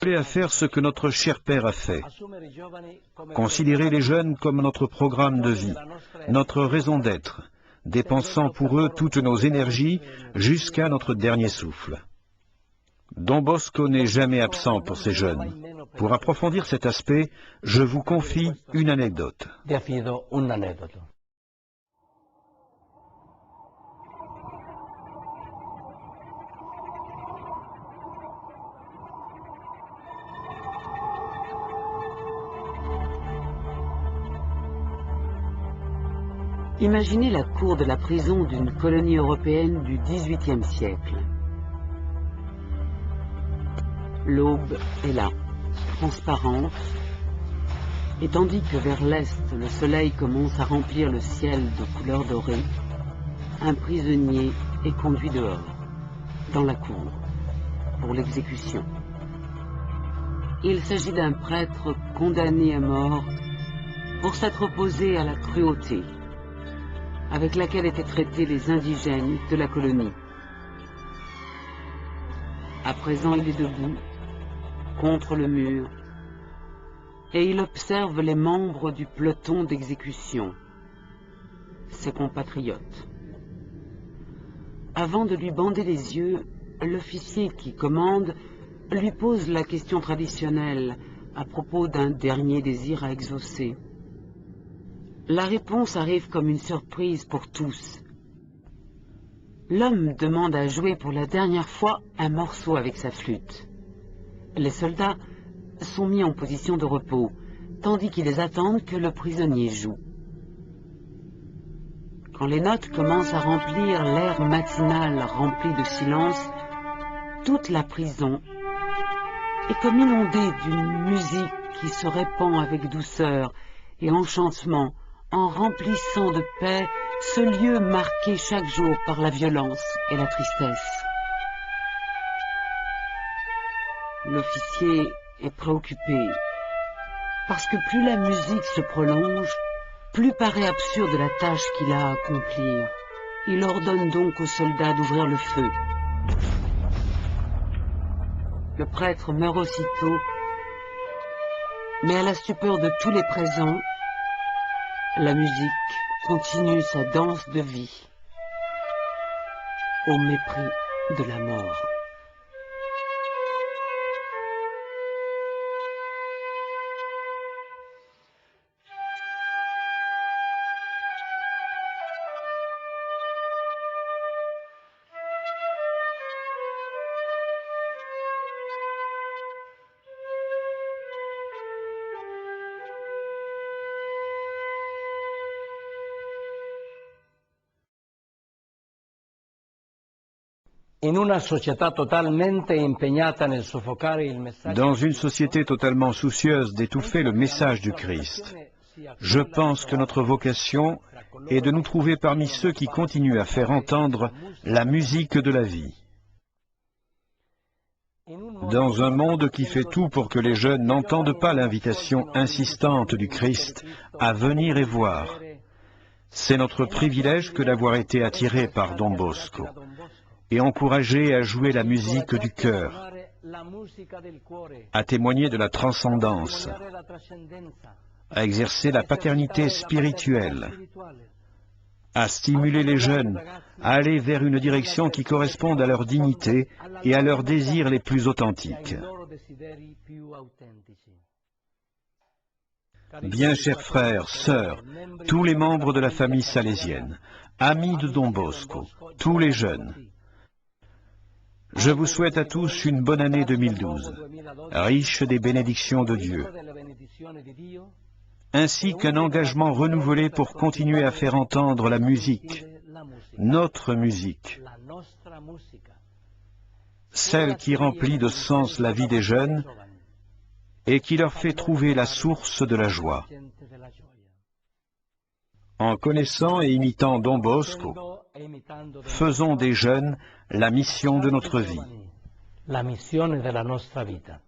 à faire ce que notre cher Père a fait. Considérer les jeunes comme notre programme de vie, notre raison d'être, dépensant pour eux toutes nos énergies jusqu'à notre dernier souffle. Don Bosco n'est jamais absent pour ces jeunes. Pour approfondir cet aspect, je vous confie une anecdote. Imaginez la cour de la prison d'une colonie européenne du XVIIIe siècle. L'aube est là, transparente, et tandis que vers l'est, le soleil commence à remplir le ciel de couleur dorée, un prisonnier est conduit dehors, dans la cour, pour l'exécution. Il s'agit d'un prêtre condamné à mort pour s'être opposé à la cruauté avec laquelle étaient traités les indigènes de la colonie. À présent, il est debout, contre le mur, et il observe les membres du peloton d'exécution, ses compatriotes. Avant de lui bander les yeux, l'officier qui commande lui pose la question traditionnelle à propos d'un dernier désir à exaucer. La réponse arrive comme une surprise pour tous. L'homme demande à jouer pour la dernière fois un morceau avec sa flûte. Les soldats sont mis en position de repos, tandis qu'ils attendent que le prisonnier joue. Quand les notes commencent à remplir l'air matinal rempli de silence, toute la prison est comme inondée d'une musique qui se répand avec douceur et enchantement, en remplissant de paix ce lieu marqué chaque jour par la violence et la tristesse. L'officier est préoccupé, parce que plus la musique se prolonge, plus paraît absurde la tâche qu'il a à accomplir. Il ordonne donc aux soldats d'ouvrir le feu. Le prêtre meurt aussitôt, mais à la stupeur de tous les présents, la musique continue sa danse de vie, au mépris de la mort. Dans une société totalement soucieuse d'étouffer le message du Christ, je pense que notre vocation est de nous trouver parmi ceux qui continuent à faire entendre la musique de la vie. Dans un monde qui fait tout pour que les jeunes n'entendent pas l'invitation insistante du Christ à venir et voir, c'est notre privilège que d'avoir été attirés par Don Bosco et encouragés à jouer la musique du cœur, à témoigner de la transcendance, à exercer la paternité spirituelle, à stimuler les jeunes à aller vers une direction qui corresponde à leur dignité et à leurs désirs les plus authentiques. Bien chers frères, sœurs, tous les membres de la famille salésienne, amis de Don Bosco, tous les jeunes, je vous souhaite à tous une bonne année 2012, riche des bénédictions de Dieu, ainsi qu'un engagement renouvelé pour continuer à faire entendre la musique, notre musique, celle qui remplit de sens la vie des jeunes et qui leur fait trouver la source de la joie. En connaissant et imitant Don Bosco, faisons des jeunes la mission de notre vie. La missione della nostra vita.